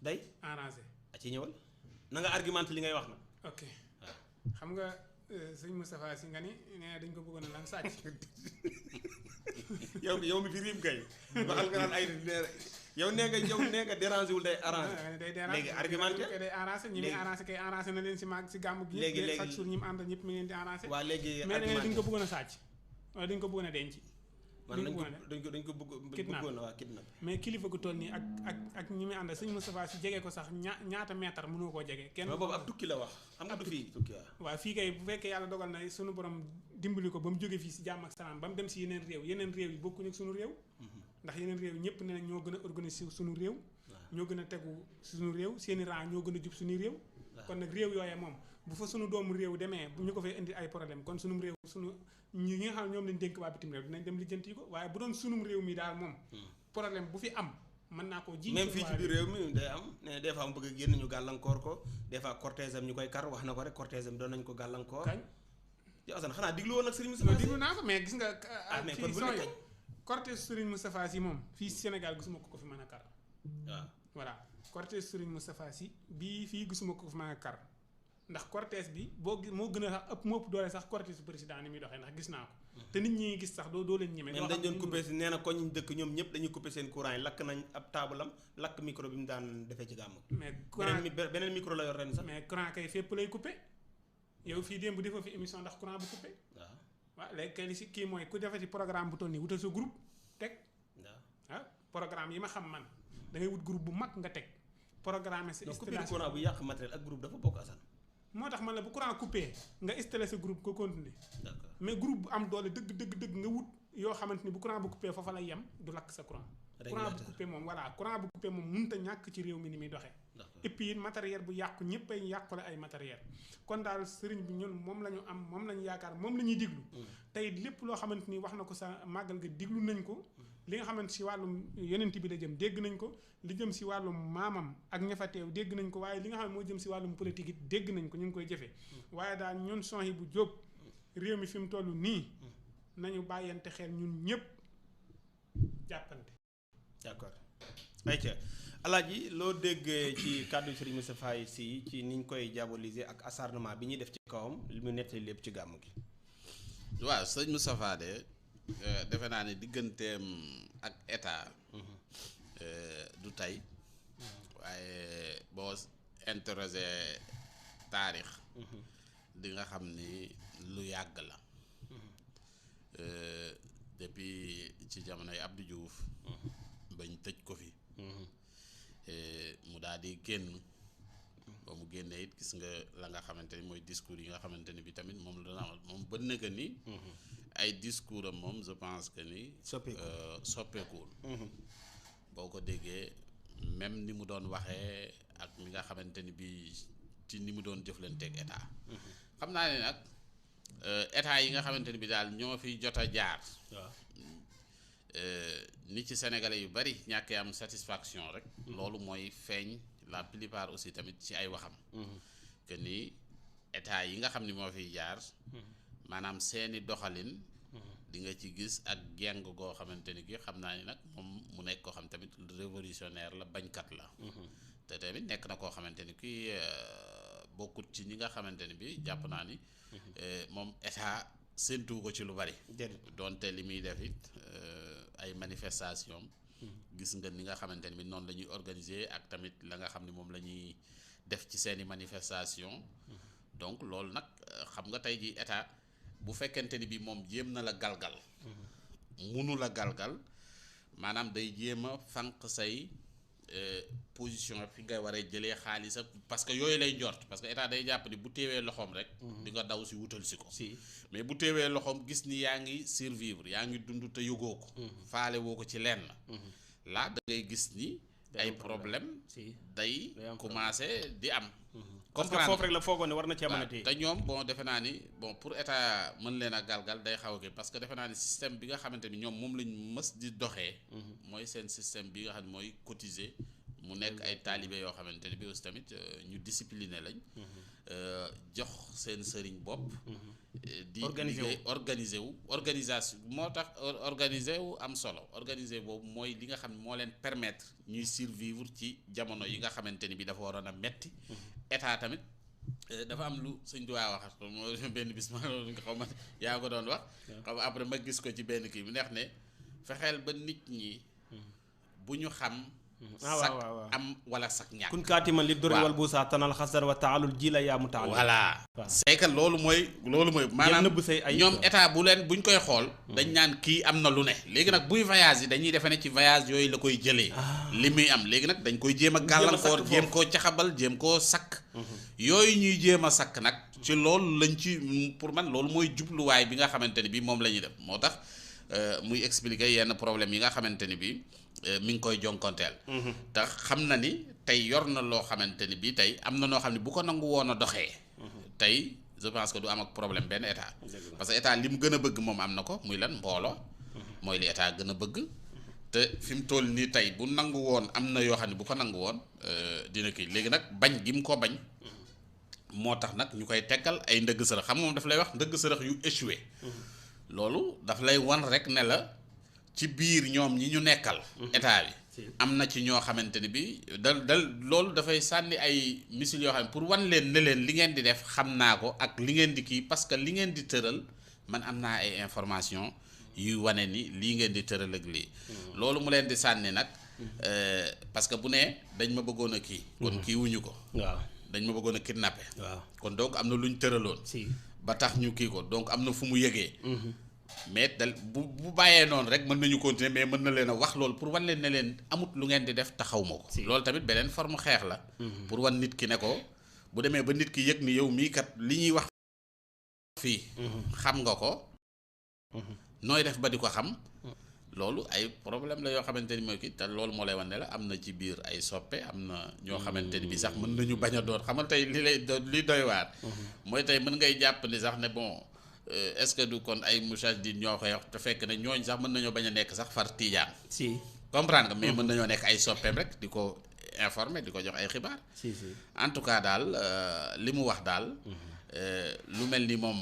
day arrangé. a ci ñëwal na nga argumenté li ngay wax nag. ok xam nga sëñ Moustapha Sy nga ni nee dañ ko bëggoon a lan sàcc. yow mi fi riim kay. waxal nga naan ay yow nee nga dérangé wul day arrangé. day dérangé léegi argumenté day arrangé ñi muy arrangé kay arrangé na leen si mag si gàmm gi. léegi chaque jour ñi mu àndal ñëpp mi ngeen di arrangé. waaw léegi mais nee dañ ko bëggoon a sàcc wala dañ ko bëggoon a denc. dañ ko bëggoon a waa kidnap. mais kilifa gu toll nii ak ñi muy àndal sëñ Moustapha Sy jege ko sax ñaata mètre mënoo koo jege. kenn boobu ab tukki la wax xam nga du fii tukki waaw fii kay bu fekkee yàlla dogal na sunu borom dimbali ko ba mu jóge fii si jàmm ak salaam ba mu dem si yeneen réew yi bokkuñu ak sunu réew. ndax yeneen réew yi ñëpp ne nañ ñoo gën a organiser sunu réew. ñoo gën a tegu sunu réew seeni rang ñoo gën a jub suñuy réew. kon nag réew yooya moom bu fa sunu doomu réew demee bu ñu ko fay indi ay problème kon sunum réew ñi nga xam ne ñoom lañ dénk waa bitim réew dinañ dem lijjanti ko waaye bu doon sunum réew mi daal moom problème bu fi am mën naa koo ji même fii ci biir réew mi day am ne des fois mu bëgg a génn ñu gàllankoor ko des fois cortège am ñu koy kar wax na ko rek cortège am doon nañ ko gàllankoor kañ yow Assane xanaa diglu woon nag Serigne Moustapha Sy diglu naa ko mais gis nga mais kon bu sooy cortège Serigne Moustapha Sy moom fii Sénégal gisuma ko fi mën a kar waaw voilà cortège Serigne Moustapha Sy bii fii gisuma ko fi mën a kar ndax cortège bi moo gën a sax moo ëpp doole sax cortège su président ni muy doxee ndax gis naa ko te nit ñi gis sax doo leen ñeme. même dañ doon coupé si nee na ko ñu dëkk ñoom ñëpp dañuy coupé seen courant yi lakk nañ ab taabalam lakk micro bi mu daan defee ci gàmm. mais courant beneen micro la yor ren sax. mais courant kay fépp lay coupé yow fii démb defoo fi émission ndax courant bu coupé. waaw léegi kay li si kii mooy ku defee ci programme bu toll nii wutal sa groupe teg. waaw programme yi ma xam man da ngay wut groupe bu mag nga teg. programme sa installation courant bu yàq matériel ak groupe dafa bokk Assane. moo tax man la bu courant coupé nga installé sa groupe ko continuer. d'accord mais groupe bu am doole dëgg nga wut yoo xamante ni bu courant bu coupé foofa lay yem du lakk sa courant. courant bu coupé moom voilà courant bu coupé moom mënut a ñàkk ci réew mi ni muy doxee. et puis matériel bu yàqu ñëpp ay yàqule ay matériel kon daal sëriñ bi ñun moom la ñu am moom la ñu yaakaar moom la ñuy diglu. tey lépp loo xamante ni wax na ko sa màggal ga diglu nañ ko. li nga xamante si wàllum yonent bi la jëm dégg nañ ko li jëm si wàllum maamam ak ña fa teew dégg nañ ko waaye li nga xam ne moo jëm si wàllum politique it dégg nañ ko ñu ngi koy jëfee waaye daal ñun Souhaïbou Diop réew mi fi mu toll nii nañu bàyyante xel ñun ñëpp jàppante. d'accord ayca Alaaji loo déggee ci kàddu Serigne Moustapha Sy ci niñ koy diaboliser ak acharnement bi ñuy def ci kawam li mu nettali lépp ci gàmm gi. waaw sëñ Moustapha de defe naa ne digganteem ak état du tey waaye boo interrogé taarix di nga xam ni lu yàgg la depuis ci jamonoy Abdou Diouf bañ tëj ko fi mu daal di génn ba mu génnee it gis nga la nga xamante ni mooy discours yi nga xamante ni bi tamit moom la dana amal moom bën na que ni ay discours am moom je pense que ni soppeekuwul boo ko déggee même ni mu doon waxee ak mi nga xamante ni bi ci ni mu doon jëflanteeg état xam naa ne nag état yi nga xamante ni bi daal ñoo fi jot a jaar ni ci sénégalais yu bari ñàkkee am satisfaction rek loolu mooy feeñ la plupart aussi tamit ci ay waxam que ni état yi nga xam ni moo fiy jaar maanaam seeni doxalin di nga ci gis ak geng goo xamante ni ki xam naa ni nag moom mu nekk koo xam tamit révolutionnaire la bañkat la te tamit nekk na koo xamante ni ki bokkut ci ñi nga xamante ni bi jàpp naa ni moom état séntu ko ci lu bari doonte li muy def it ay manifestation gis nga ni nga xamante ni bi noonu la ñuy organiser ak tamit la nga xam ni moom la ñuy def ci seeni manifestation donc loolu nag xam nga tey ji état bu fekkente ni bi moom jéem na la galgal munu la galgal maanaam day jéem a fànq say position fi nga war a jëlee xaalis ak parce que yooyu lay njort parce que état day jàpp ni bu teewee loxoom rek di nga daw si wutal si ko mais bu teewee loxoom gis ni yaa ngi survivre yaa ngi dund te yëgoo ko faale woo ko ci lenn là da ngay gis ni ay problème day commencé di am parce que foofu rek la foogoon ne war na cee mën a téye te ñoom bon defe naa ni bon pour état mën leen a galgal day xaw a kii parce que defe naa ni système bi nga xamante ni ñoom moom lañ mës di doxee mooy seen système bi nga xam ne mooy cotiser mu nekk ay taalibe yoo xamante ne bi aussi tamit ñu discipliné lañ. jox seen sëriñ bopp. di liggéey organisation moo tax organisé wu am solo organisé boobu mooy li nga xam ne moo leen permettre ñuy survivre ci jamono yi nga xamante ni bi dafa waroon a metti état tamit dafa am lu sëñ Tuubaa wax moo benn bis ma xaw ma yaa ko doon wax xaw ma après ma gis ko ci benn kii bu neex ne fexeel ba nit ñi bu ñu xam sak am wala sak ñàkk kun kaatiman li dori wal buusa tanal xasar wa taalul ji la yaa mu taal voilà c'est que loolu mooy maanaam ñoom état buñ koy xool dañ naan kii am na lu ne léegi nag buy voyage yi dañuy defe ne ci voyage yooyu la koy jëlee li muy am léegi nag dañ koy jéem a gàllankoor jéem koo caxabal jéem koo sakk yooyu ñuy jéem a sakk nag ci loolu lañ ci pour man loolu mooy jubluwaay bi nga xamante ni bi moom la ñuy def moo tax muy expliquer yenn problème yi nga xamante ni bi mi ngi koy jonkonteel te xam na ni tey yor na loo xamante ni bii tey am na noo xam ne bu ko nangu woon a doxee tey je pense que du am ak problème benn état parce que état li mu gën a bëgg moom am na ko muy lan mbooloo mooy li état gën a bëgg te fi mu toll nii tey bu nangu woon am na yoo xam ne bu ko nangu woon dina kii léegi nag bañ gi mu ko bañ moo tax nag ñu koy teggal ay ndëgg sërëx xam nga moom daf lay wax ndëgg sërëx yu échoué loolu daf lay wan rek ne la ci biir ñoom ñi ñu nekkal état bi am na ci ñoo xamante ni bi dal loolu dafay sànni ay missiles yoo xam ne pour wan leen ne leen li ngeen di def xam naa ko ak li ngeen di kii parce que li ngeen di tëral man am naa ay information yuy wane ni lii ngeen di tëral ak lii loolu mu leen di sànni nag parce que bu ne dañ ma bëggoon a kii kon kii wuñu ko waaw dañ ma bëggoon a kidnappé waaw kon donc am na lu ñu tëraloon ba tax ñu kii ko donc am na fu mu yëgee mais dal bu bàyyee noonu rek mën nañu continuer mais mën na leen a wax loolu pour wan leen ne leen amut lu ngeen di def taxaw ma ko loolu tamit beneen forme xeex la pour wan nit ki ne ko bu demee ba nit ki yëg ni yow mii kat li ñuy wax fii xam nga ko nooy def ba di ko xam loolu ay problème la yoo xamante ni mooy kii te loolu moo lay wan ne la am na ci biir ay soppe am na ñoo xamante ni bi sax mën nañu bañ a doon xamal tey li doy waar mooy tey mën ngay jàpp ni sax ne bon est-ce que du kon ay mujahidin ñoo koy wax te fekk ne ñooñ sax mën nañoo bañ a nekk sax far tiijaan si comprendre nga mais mën nañoo nekk ay soppeem rek di ko informer di ko jox ay xibaar en tout cas daal li mu wax daal lu mel ni moom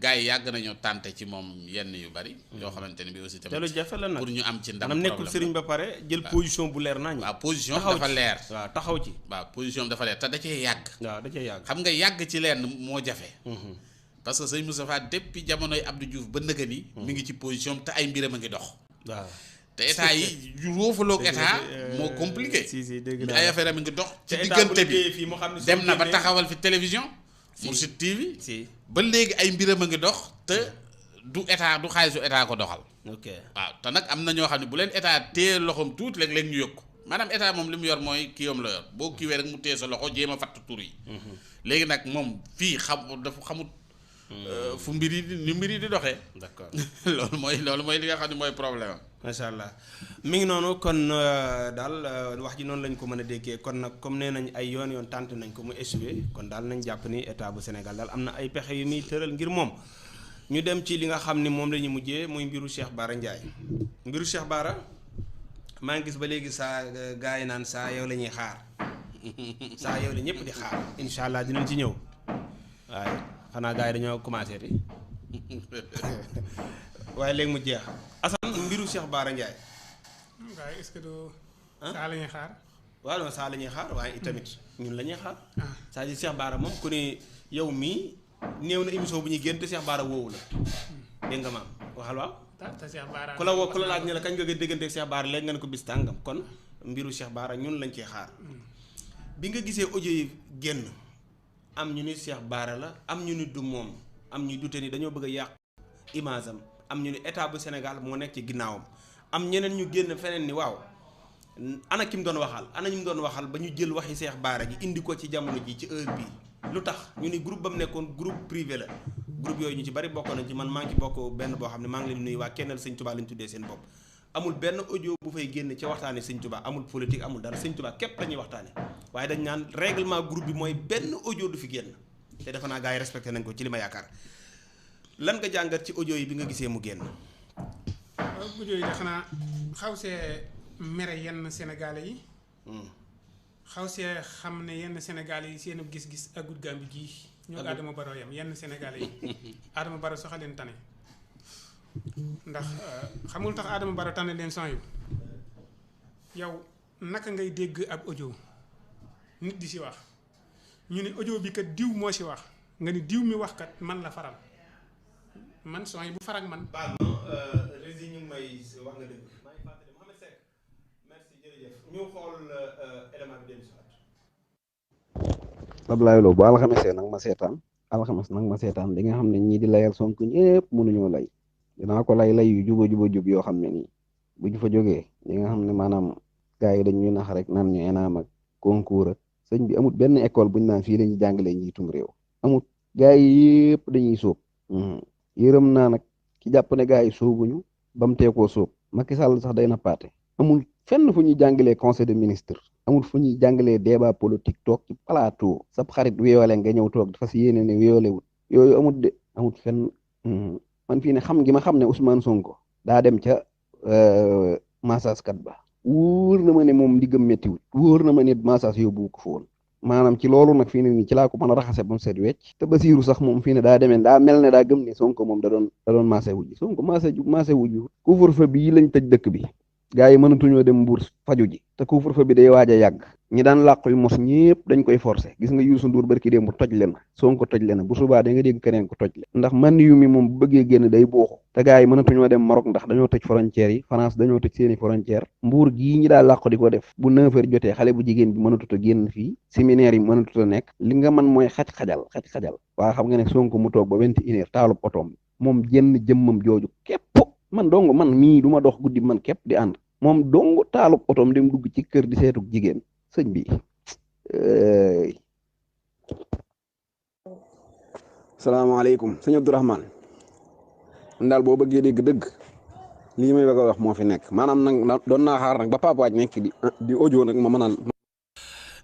gars yi yàgg nañoo tànte ci moom yenn yu bari yoo xamante ni bi aussi tamit te lu jafe la nag pour ñu am ci ndam maanaam nekkul sëriñ ba pare jël position bu leer nañ waaw position dafa leer waaw taxaw ci waaw position dafa leer te da cee yàgg waaw da cee yàgg xam nga yàgg ci leen moo jafe parce que sëñ Moustapha depuis jamonoy Abdou Diouf ba nëga ni mi ngi ci position te ay mbiram a ngi dox waaw te état yi roofaloog état moo compliqué ay affaire am ngi dox ci diggante bi dem na ba taxawal fi télévision Mourchid TV ba léegi ay mbiram a ngi dox te du état du xaalisu état ko doxal waaw te nag am na ñoo xam ne bu leen état téye loxoom tuuti léeg-léeg ñu yëg ko maanaam état moom li mu yor mooy kiyam la yor boo kiiwee rek mu téye sa loxo jéem a fatt tur yi léegi nag moom fii dafa xamut fu mbir yi di doxee. d'accord loolu mooy li nga xam ne mooy problème am. macha allah mi ngi noonu kon daal wax ji noonu lañ ko mën a déggee kon nag comme nee nañ ay yoon tànt nañ ko mu échoué kon daal nañ jàpp ni état bu Sénégal daal am na ay pexe yu muy tëral ngir moom ñu dem ci li nga xam ni moom la ñu mujjee muy mbiru Cheikh Bara Ndiaye. mbiru Cheikh Bara maa ngi gis ba léegi saa gars yi naan saa yow la ñuy xaar saa yow la ñëpp di xaar incha allah dinañ ci ñëw waaye. xanaa gars yi dañoo commencé di waaye léegi mu jeex Assane mbiru Cheikh Bara Ndiaye. gars yi est-ce que du saa la ñuy xaar. waaw non saa la ñuy xaar waaye itamit ñun la ñuy xaar. c'est-à-dire Cheikh Bara moom ku ne yow mii néew na émission bu ñuy génn te Cheikh Bara woowu la dégg nga maam waxal waaw. te Cheikh Bara ku la woo ku la laaj ne la kañ nga déggante ak Cheikh Bara léegi nga ne ko bis tàngam kon mbiru Cheikh Bara ñun lañ ciy xaar bi nga gisee audio yi génn. am ñu ni Cheikh Bara la am ñu ni du moom am ñu dute ni dañoo bëgg a yàq image am ñu ni état bu Sénégal moo nekk ci ginnaawam am ñeneen ñu génn feneen ni waaw ana ki mu doon waxal ana ñu mu doon waxal ba ñu jël waxi Cheikh Bara ji indi ko ci jamono ji ci heure bii lu tax ñu ni groupe ba mu nekkoon groupe privé la groupe yooyu ñu ci bari bokkoon nañ ci man maa ngi ci bokk benn boo xam ne maa ngi leen nuyu waa kennal Sëñ Tuubaa lañ tuddee seen bopp amul benn audio bu fay génn ci waxtaane Sëñ Tuubaa amul politique amul dara Sëñ Tuubaa képp la ñuy waxtaane waaye dañ naan règlement groupe bi mooy benn audio du fi génn te defe naa gars yi respecté nañ ko ci li ma yaakaar lan nga jàngat ci audio yi bi nga gisee mu génn. audio yi de xanaa xaw see mere yenn Sénégalais yi. xaw see xam ne yenn Sénégalais yi seen gis-gis agut Gàmbi gii ñoo Adama Barrow yam yenn Sénégalais yi Adama Barrow sax a leen tane ndax xamul tax Adama Barrow tane leen son yu yow naka ngay dégg ab audio nit di si wax ñu ne audio bi kat diw moo si wax nga ni diw mi wax kat man la faral man son yi bu farak man baal ma rési ñu may wax nga dëgg maa ngi fàttali Mohamed Seck merci jërëjëf ñu xool élément bi dellu si waat Abdoulaye Lo bu alxames nag ma seetaan di nga xam ne ñii di layal Sonko ñëpp mënuñoo lay dinaa ko lay yu juba jub yoo xam ne nii bu ñu fa jógee li nga xam ne maanaam gars yi dañuy nax rek naan ñu ENAM ak concours ak sëñ bi amut benn école buñ naan fii lañuy jàngalee njiitum réew amut gars yi yëpp dañuy sóob yërëm naa nag ki jàpp ne gars yi sóobuñu ba mu teekoo sóob Macky Sall sax day na paate amul fenn fu ñuy jàngalee conseil de ministre amul fu ñuy jàngalee débat politique toog ci plateau sab xarit wéyoole nga ñëw toog dafa si yéene ne wéyoole wut yooyu amut fenn man fii ne xam gi ma xam ne Ousmane Sonko daa dem ca massage kat ba wóor na ma ne moom ndiggam méttiwut wóor na ma ne massage yóbbu ko foon maanaam ci loolu nag fii ne nii ci laa ko mën a raxase ba mu set wecc te Basiiru sax moom fii ne daa demee daa mel ne daa gëm ne Sonko moom da doon maase wujji Sonko maase wujji couvre-feu bii lañ tëj dëkk bi gaa yi mënatuñoo dem Mbuur faju ji te couvre-feu bi day waaj a yàgg ñi daan làq yu mos ñëpp dañ koy forcer gis nga Youssou Ndour barki démb toj le na Sonko toj le na bu subaa da nga dégg keneen ko toj le ndax man yu mi moom bu bëggee génn day booxu te gaa yi mënatuñoo dem Maroc ndax dañoo tëj frontières yi France dañoo tëj seeni frontière Mbuur gii ñi daa làq di ko def bu 9h jotee xale bu jigéen bi mënatut a génn fii séminaire yi mënatut a nekk li nga mën mooy xaj-xajal waa xam nga ne Sonko mu toog ba 21h taalub otoom moom jenn jëmmam jooju képp man dong man mii du ma dox guddi man képp di ànd moom dong taalub otoom dem dugg ci kër di seetug jigéen sëñ bi salaamaaleykum sëñ Abdourahmane daal boo bëggee dégg dëgg lii may bëgg a wax moo fi nekk maanaam nag doon naa xaar nag ba Pape Waaj nekk di audio nag ma mën a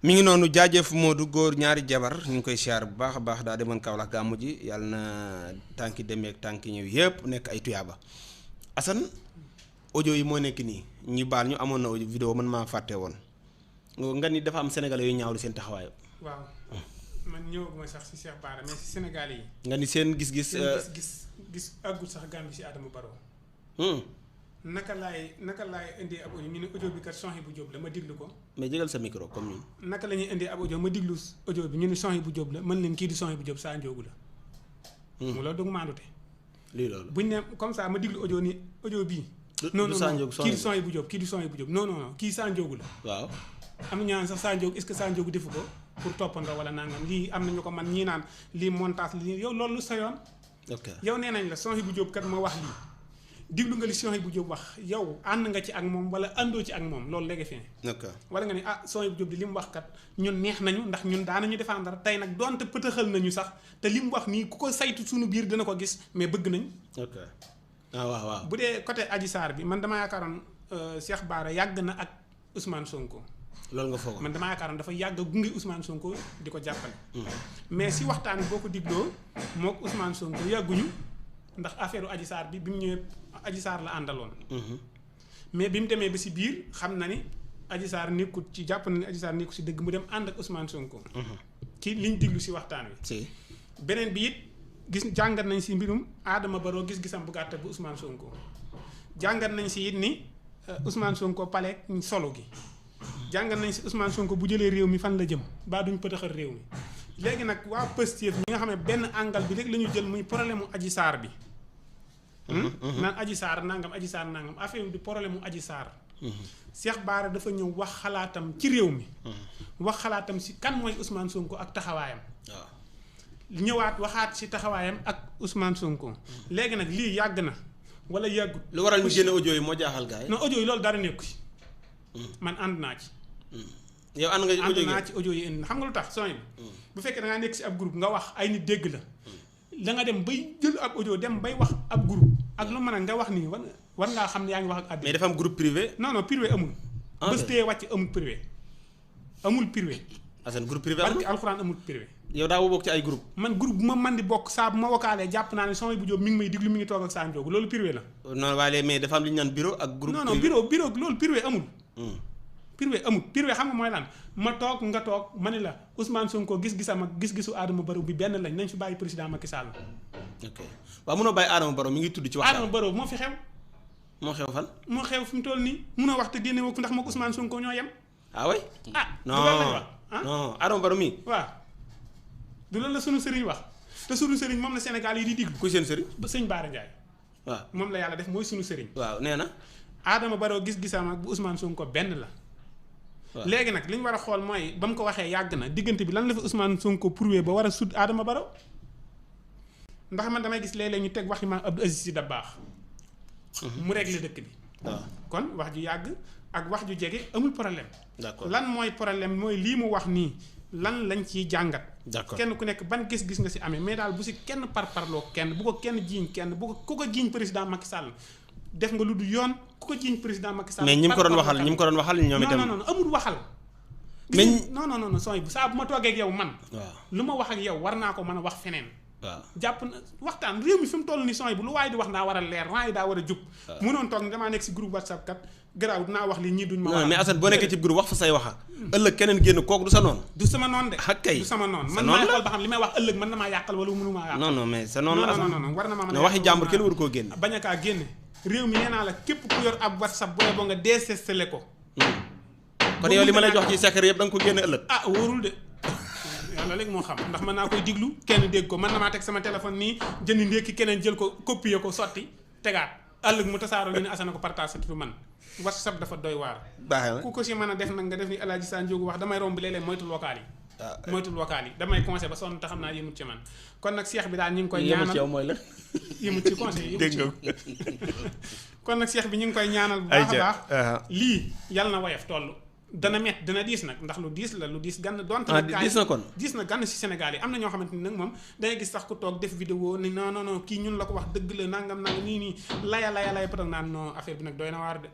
mi ngi noonu jaajëf Modou góor ñaari jabar ñu ngi koy siyaar bu baax a baax daa demoon Kaolack gàmmu ji yàlla na tànki demeek tànki ñëw yëpp nekk ay tuyaaba Assane audio yi moo nekk nii ñu baal ñu amoon na audio vidéo man maa fàtte woon nga ni dafa am sénégalais yu ñaawlu seen taxawaay. waaw man ñëwaguma sax si Cheikh Bara mais si sénégalais yi. nga ni seen gis-gis. gis àggul sax Gàmbi si Adama Barrow. naka laay indee ab audio ñu ne audio bi kat Souhaïbou Diop la ma diglu ko. mais jégal sa micro comme ni. naka la ñuy indee ab audio ma diglu audio bi ñu ne Souhaïbou Diop la mën leen kii di Souhaïbou Diop saa njóogu la. mu loolu dug maandute. lii loolu buñ ne comme ça ma diglu audio ni audio bii. non kii di Souhaïbou Diop non kii saa njóogu la. waaw. am na ñaan sax Sa Ndiogou est-ce que Sa Ndiogou defu ko pour toppandoo wala nangam lii am nañu ko man ñii naan lii montage lii yow loolu lu sa yoon. ok yow nee nañ la Souhaïbou Diop kat ma wax lii diglu nga li Souhaïbou Diop wax yow ànd nga ci ak moom wala àndoo ci ak moom loolu léegi fi ne. ok wala nga ni Souhaïbou Diop di li mu wax kat ñun neex nañu ndax ñun daanañu défendre tey nag donte pëtëxal nañu sax te li mu wax nii ku ko saytu suñu biir dina ko gis mais bëgg nañ. ok waaw. bu dee côté Adji Sarr bi man dama yaakaaroon Cheikh Bara yàgg na ak Ousmane Sonko. loolu nga foog man damaa yaakaaroon dafa yàgg gunge Ousmane Sonko di ko jàppale. mais si waxtaan boo ko digloo mook Ousmane Sonko yàgguñu ndax affaire Adji Sarr bi mu ñëwee Adji Sarr la àndaloon. mais bi mu demee ba si biir xam na ni Adji Sarr nekkut ci jàpp na ni Adji Sarr nekkut si dëgg mu dem ànd ak Ousmane Sonko. ci liñ diglu si waxtaan wi. si beneen bi it gis jàngat nañ si mbirum Adama Barrow gis-gisam bu gàtt bu Ousmane Sonko jàngat nañ si it ni Ousmane Sonko paleek solo gi. jàngal nañ si Ousmane Sonko bu jëlee réew mi fan la jëm baa duñ pëtëxal réew mi léegi nag waa Pastef ñi nga xam ne benn angle bi rek la ñu jël muy problème mu Adji Sarr bi. naan Adji Sarr nangam affaire bi problème mu Adji Sarr. Cheikh Bara dafa ñëw wax xalaatam ci réew mi. wax xalaatam si kan mooy Ousmane Sonko ak taxawaayam. waaw ñëwaat waxaat si taxawaayam ak Ousmane Sonko. léegi nag lii yàgg na wala yàggut. lu waral ñu génne audio yi moo jaaxal gars yi. non audio yi loolu dara nekku si. man ànd naa ci. yow ànd nga ci audio yi indi xam nga lu tax sooy bu fekkee da ngaa nekk si ab groupe nga wax ay nit dégg la da nga dem bay jël ab audio dem bay wax ab groupe ak lu mën a nga wax nii war ngaa xam ne yaa ngi wax ak àddina. mais dafa am groupe privé. non privé amul. bés tee wàcc amul privé. amul privé. Assane groupe privé amul barki alxuraan amul privé. yow daa bokk ci ay groupe. man groupe bu ma man di bokk saa bu ma wakaalee jàpp naa ne Souhaïbou Diop mi ngi may diglu mi ngi toog ak Sa Ndiogou loolu privé la. non waaye mais dafa am li ñu naan bureau ak. groupe non bureau loolu privé amul. privé amul privé xam nga mooy lan ma toog nga toog ma ni la Ousmane Sonko gis-gisam ak gis-gisu Adama Barrow bi benn lañ nañ fi bàyyi président Macky Sall. ok waaw mënoo bàyyi Adama Barrow mi ngi tudd ci waxtaan. Adama Barrow moo fi xew. moo xew fan. moo xew fi mu toll nii munoo wax te génne woo ko ndax moog Ousmane Sonko ñoo yem. ah oui. du loolu lañ wax non Adama Barrow mi. waaw du loolu la sunu sëriñ wax te sunu sëriñ moom la Sénégal yi di diglu. kuy seen sëriñ. ba sëñ Bara Ndiaye. waaw moom la yàlla def mooy sunu sëriñ. waaw nee na. Adama Barrow gis-gisam ak bu Ousmane Sonko benn la. léegi nag li ñu war a xool mooy ba mu ko waxee yàgg na diggante bi lan la fi Ousmane Sonko prouvé ba war a sut Adama Barrow ndax man damay gis léeg-léeg ñu teg wax yi ma Abdou Aziz Sy Dabakh mu réglé dëkk bi. waaw kon wax ju yàgg ak wax ju jege amul problème. d'accord lan mooy problème mooy lii mu wax nii lan lañ ciy jàngat. d'accord kenn ku nekk ban gis-gis nga si amee mais daal bu si kenn parparloo kenn bu ko kenn jiiñ kenn bu ko ku ko jiiñ président Macky Sall def nga lu du yoon ku ko jiiñ président Macky Sall. mais ñi mu ko doon waxal ñoom itam. non amul waxal. mais non sooy bu saa bu ma toogee ak yow man. waaw lu ma wax ak yow war naa ko mën a wax feneen. waaw jàpp na waxtaan réew mi fi mu toll nii sooy bu lu waaye di wax daa war a leer waaye daa war a jub. waaw mënoon toog ni damaa nekk si groupe WhatsApp kat garaaw dinaa wax lii ñii duñ ma. non mais Assane boo nekkee ci groupe wax fa say waxa ëllëg keneen génn kooku du sa noonu. du sama noonu de. ak kay du sama noonu man maay xool ba xam li may wax ëllëg mën na maa yàqal wala mënu maa yàqal. non mais sa noonu la Assane non war na maa mën a non waxi jàmbur kenn waru koo génn. bañ a kaa génne réew mi nee naa la képp ku yor ab WhatsApp booy boo nga désinstallé ko. kon yow li ma lay jox ci secret yëpp da nga ko génne ëllëg. ah wóorul de yàlla léegi moo xam ndax mën naa koy diglu kenn dégg ko mën na maa teg sama téléphone nii jëndi ndékki keneen jël ko copier ko sotti tegaat ëllëg mu tasaaroo ñu ne Assane ko partage surtout man WhatsApp dafa doy waar. baax na ku ko si mën a def nag nga def ni El Hadj Sa Ndiogou wax damay romb léeg-léeg moytul vocal yi. moytul vocal yi damay conseil ba sonn te xam naa yëmut ci man kon nag Cheikh bi daal ñu ngi koy. ñaanal yëmut ci yow mooy la. yëmut ci conseil yëmut ci dégg nga kon nag Cheikh bi ñu ngi koy ñaanal bu baax a baax lii yàlla na woyof toll dana met dana diis nag ndax lu diis la lu diis gann donte nag diis na kon diis na gann si Sénégal yi am na ñoo xamante ni nag moom dangay gis sax ku toog def vidéo ni non kii ñun la ko wax dëgg la nangam nii laya peut-être naan non affaire bi nag doy na waar de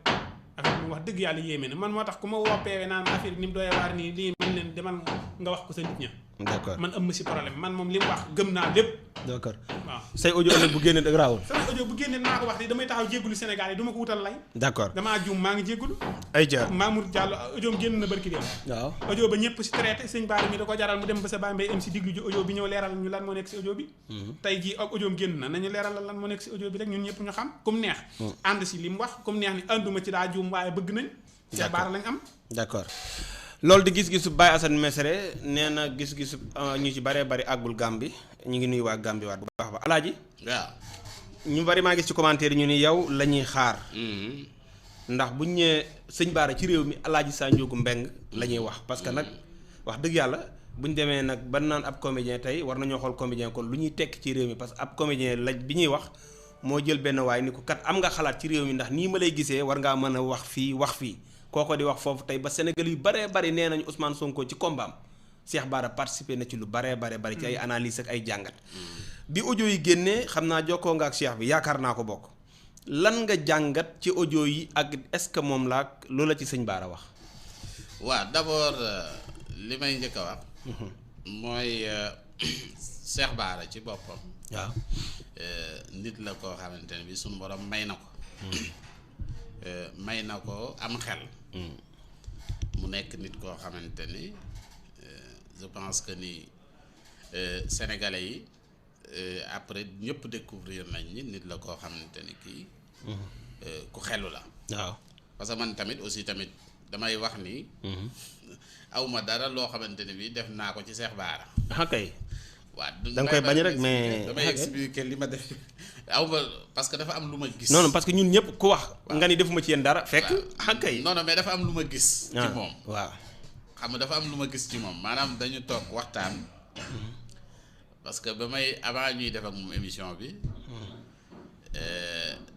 affaire bi wax dëgg yàlla yéeme na man moo tax ku ma woppeewee naan affaire bi ni mu doy waar nii lii man leen demal nga wax ko sa nit ña d'accord man am si problème man moom li mu wax gëm naa lépp d'accord waaw say audio ëllëg bu génnee dëgg raawul sama audio bu génnee naa ko wax di damay taxaw jéggulu Sénégal yi du ma ko wutal lay d'accord damaa juum maa ngi jéggulu ay ja Mamour Diallo audioom génn na barki dem waaw audio ba ñëpp si traité sëñ Bara mi da ko jaral mu dem ba sa Baye Mbaye am si diglu ji audio bi ñëw leeral ñu lan moo nekk si audio bi tey jii ak audioom génn na nañu leeral lan moo nekk si audio bi rek ñun ñëpp ñu xam comme neex ànd si li mu wax comme neex ni ànduma ci daa juum waaye bëgg nañ Cheikh Bara lañ am d'accord loolu di gis-gisu Baye Assane Mesere nee na gis-gisu ñu ci bëree bëri àggul Gàmbi ñu ngi nuyu waa Gàmbi waat bu baax ba alaaji waaw ñu bari maa gis ci commentaire ñu ni yow la ñuy xaar ndax buñ ñëwee sëñ Bara ci réew mi alaaji Sa Ndiogou Mbeng la ñuy wax parce que nag wax dëgg yàlla buñ demee nag ba naan ab comédien tey war nañoo xool comédien kon lu ñuy tekk ci réew mi parce que ab comédien laj bi ñuy wax moo jël benn waay ni ko kat am nga xalaat ci réew mi ndax nii ma lay gisee war ngaa mën a wax fii kooko di wax foofu tey ba Sénégal yu baree bari nee nañu Ousmane Sonko ci kombaam Cheikh Bara participé na ci lu baree bari ci ay analyse ak ay jàngat bi audio yi génnee xam naa jokkoo nga ak Cheikh bi yaakaar naa ko bokk lan nga jàngat ci audio yi ak est-ce que moom laa loola ci sëñ Bara wax. waaw d'abord li may njëkk a wax. mooy Cheikh Bara ci boppam. waaw nit la koo xamante ne bi suñu borom may na ko. may na ko am xel. mu nekk nit koo xamante ni je pense que ni sénégalais yi après ñëpp découvrir nañ ni nit la koo xamante ni kii. ku xelu la. waaw parce que man tamit aussi tamit damay wax ni. awma dara loo xamante ni bi def naa ko ci Cheikh Bara. kay. waaw da nga koy bañ rek mais damay expliquer li ma def awma parce que dafa am lu ma gis. non parce que ñun ñëpp ku wax. nga ni defuma ci yéen dara. fekk kay. non mais dafa am lu ma gis. ci moom waaw. xam nga dafa am lu ma gis ci moom maanaam dañu toog waxtaan. parce que ba may avant ñuy def ak moom émission bi.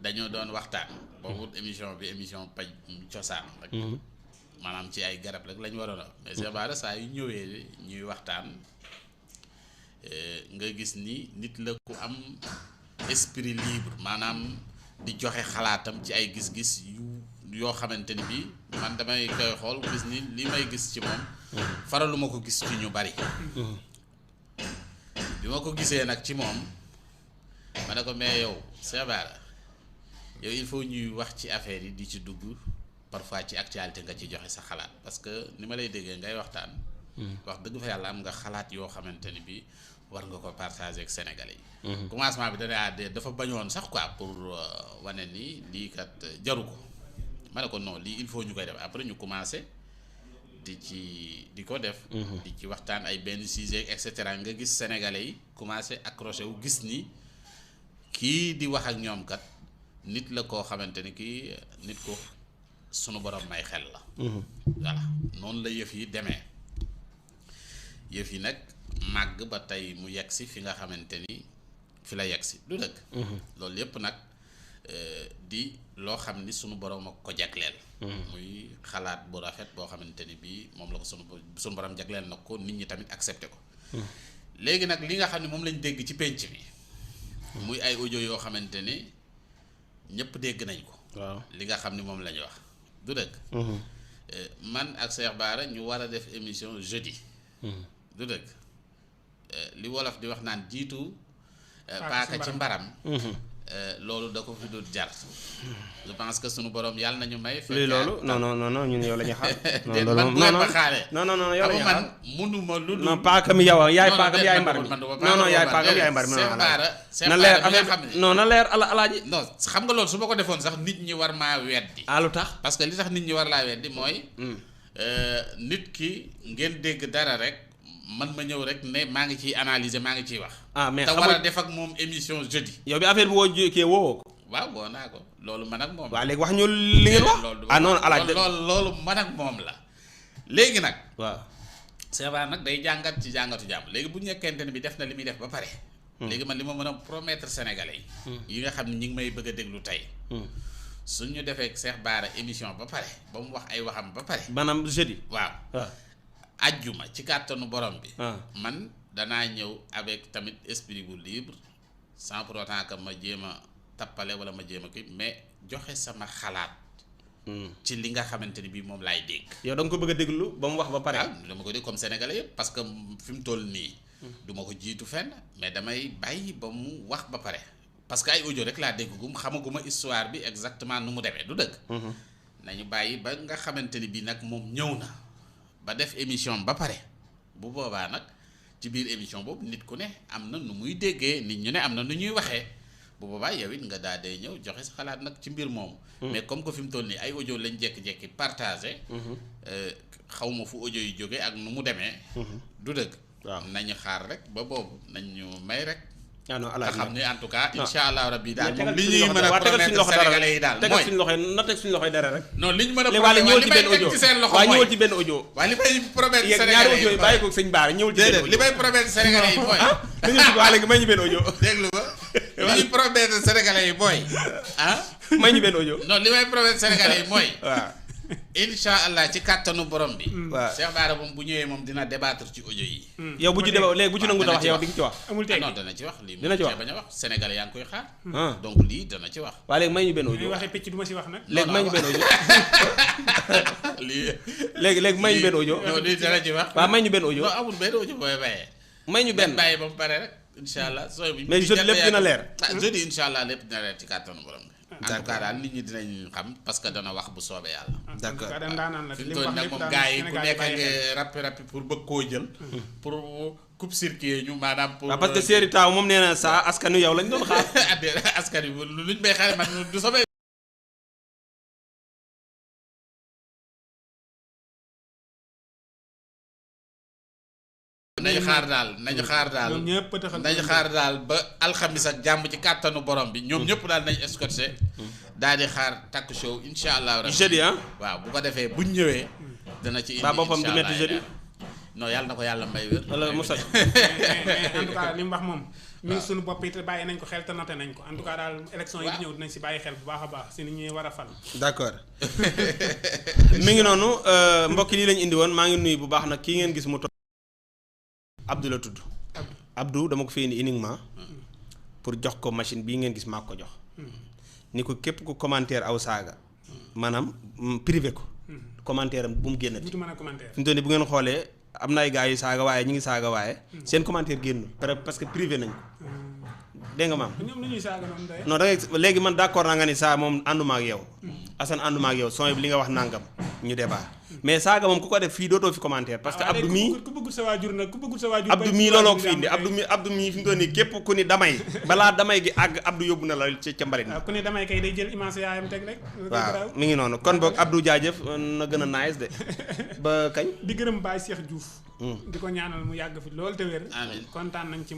dañoo doon waxtaan. boobu émission bi émission paj cosaan rek. maanaam ci ay garab rek lañu waroon a. mais Cheikh Bara saa yu ñëwee ñuy waxtaan. nga gis ni nit la ku am esprit libre maanaam di joxe xalaatam ci ay gis-gis yoo xamante ni bi man damay koy xool gis ni li may gis ci moom faraluma ko gis ci ñu bari bi ma ko gisee nag ci moom ma ne ko mais yow Cheikh Bara yow il faut ñuy wax ci affaire yi di ci dugg parfois ci actualité nga ci joxe sa xalaat parce que ni ma lay déggee ngay waxtaan. wax dëgg fa yàlla am nga xalaat yoo xamante ni bi war nga ko partager ak Sénégalais yi. commencement bi dafa bañoon sax quoi pour wane ni lii kat jaru ko ma ne ko non lii il faut ñu koy def après ñu commencé di ko def. di ci waxtaan ay benn sujet et cetera nga gis Sénégalais yi commencé accroché wu gis ni kii di wax ak ñoom kat nit la koo xamante ni kii nit ko sunu borom may xel la. voilà noonu la yëf yi demee. yëf yi nag màgg ba tey mu yegg si fi nga xamante ni fi la yegg si du dëgg. loolu yëpp nag di loo xam ni sunu borom ak ko jagleel. muy xalaat bu rafet boo xamante ni bii moom la ko sunu borom jagleel nag ko nit ñi tamit accepté ko. léegi nag li nga xam ne moom lañ dégg ci penc mi. muy ay audio yoo xamante ni ñëpp dégg nañ ko. waaw li nga xam ni moom la ñu wax du dëgg. man ak Cheikh Bara ñu war a def émission jeudi. du dëgg li wolof di wax naan jiitu paaka ci mbaram. loolu da ko fi dul jar. je pense que sunu borom yàlla nañu may. lii loolu non ñun yow la ñuy xaar. man ma xaaree. non yow la ñuy xaar man munuma lu dul. non paaka mi yow yaay paaka mi yaay mbar mi non yaay paaka mi yaay mbar mi. na leer na leer alaaji. non xam nga loolu su ma ko defoon sax nit ñi war maa weddi. lu tax parce que li tax nit ñi war laa weddi mooy. nit ki ngeen dégg dara rek. man ma ñëw rek ne maa ngi ciy analyser maa ngi ciy wax. mais te war a def ak moom émission jeudi. yow bi affaire bi woo kii woowoo ko. waaw woo naa ko loolu man ak moom. waaw léegi wax ñu li ngeen wax. non alaaj loolu man ak moom la. léegi nag. waaw. Cheikh Bara nag day jàngat ci jàngatu jàmm léegi bu ñekkente ne bi def na li muy def ba pare. léegi man li ma mën a promettre Sénégalais yi. yi nga xam ne ñi ngi may bëgg a déglu tey. suñu defee Cheikh Bara émission ba pare ba mu wax ay waxam ba pare. maanaam jeudi. waaw. ajjuma ci kàttanu borom bi. man danaa ñëw avec tamit esprit bu libre sans pour autant que ma jéem a tappale wala ma jéem a kii mais joxe sama xalaat. ci li nga xamante ni bii moom laay dégg. yow da nga ko bëgg a déglu ba mu wax ba pare. dama ko dégg comme sénégalais yëpp parce que fi mu toll nii. du ma ko jiitu fenn mais damay bàyyi ba mu wax ba pare parce que ay audio rek laa dégg gum xamaguma histoire bi exactement nu mu demee du dëgg. nañu bàyyi ba nga xamante ni bii nag moom ñëw na. ba def émission ba pare bu boobaa nag ci biir émission boobu nit ku ne am na nu muy déggee nit ñu ne am na nu ñuy waxee bu boobaa yow it nga daa dee ñëw joxe sa xalaat nag ci mbir moomu. mais comme que fi mu toll nii ay audio lañ jékki-jékki partagé. xaw ma fu audio yi jógee ak nu mu demee. du dëgg. waaw nañu xaar rek ba boobu nañ ñu may rek. non nga xam ne en tout cas incha allah rabbi daal tegal li ñuy mën a promettre Sénégalais yi daal tegal suñu loxo na teg suñu loxoy dara rek. non li ñu mën a ñëwal ci benn audio ci seen loxo waaye mooy ñëwal ci benn audio. waaye li may promettre ñaari Sénégalais audio yi bàyyi ko sëñ Bara ñëwal ci benn audio. li may promettre Sénégalais yi mooy. dañu ci waa léegi may ñu benn audio. déglu ba li ñuy promettre Sénégalais yi mooy may ñu benn audio. non li may promettre Sénégalais yi mooy. waaw. incha allah ci kàttanu borom bi. waaw Cheikh Bara moom bu ñëwee moom dina débattre ci audio yi. yow bu ci débat léegi bu ci nangu wax yow di nga ci wax. amul tey non dana ci wax lii dina ci wax bañ a wax Sénégalais yaa ngi koy xaar. ah donc lii dana ci wax. waa léegi may ñu benn audio. waxee picc du ma si wax nag. léegi may ñu benn audio. lii. léegi may ñu benn audio. non lii dana ci wax. waaw may ñu benn audio. non amul benn audio booy bàyyee. may ñu benn bàyyi ba mu pare rek incha allah sooy bu mais jeudi lépp dina leer. jeudi incha allah lépp dina leer ci kàttanu borom bi. en tout cas daal nit ñi dinañ xam parce que dana wax bu soobee yàlla. d'accord fi mu toll nag moom gars yi ku nekk nga rappi pour bëgg koo jël. pour coupe circuit ñu maanaam. pour waaw parce que Séeri Taaw moom nee na saa askanu yow lañ doon xaar. askan wi luñ bay xaar man du soobee. nañu xaar daal ba alxamis ak jàmm ci kàttanu borom bi ñoom ñëpp daal nañ escorté daal di xaar takk show incha allah. jeudi waaw bu ko defee buñ ñëwee. dana ci indi incha allah boppam du metti jeudi. non yàlla na ko yàlla may wér. wala Moussa. en tout cas li mu wax moom. mi ngi suñu bopp it bàyyi nañ ko xel te noté nañ ko en tout cas daal élection yi di ñëw dinañ si bàyyi xel bu baax a baax si ni ñuy war a fal. d'accord mi ngi noonu mbokk yi lii lañ indi woon maa ngi nuyu bu baax nag kii ngeen gis mu toog Abdou la tudd. Abdou dama ko fi indi uniquement pour jox ko machine bii ngeen gis maa ko jox. ni ko képp ku commentaire aw saaga maanaam privé ko. commentaire am bu mu génnati. du mën a commentaire. fi mu toll nii bu ngeen xoolee am na ay gars yu saaga waaye ñu ngi saaga waaye. seen commentaire génnul parce que privé nañ ko. dégg nga maam. ñoom la ñuy saaga noonu day. non da ngay léegi man d'accord naa nga ni saa moom ànduma ak yow. Assane ànduma ak yow son bi li nga wax nangam ñu débat mais saaga moom ku ko def fii dootoo fi commentaire parce que Abdou mii ku bëggul sa waajur nag ku bëggul sa waajur Abdou mii looloo ko fi indi Abdou mii fi mu toll nii képp ku ni damay balaa damay gi àgg Abdou yóbbu na la ca mbalit ku ni damay kay day jël image yaayam teg rek waaw mi ngi noonu kon boog Abdou jaajëf na gën a nice de ba kañ di gërëm Baye Cheikh Diouf di ko ñaanal mu yàgg fi loolu te wér amiin kontaan nañ ci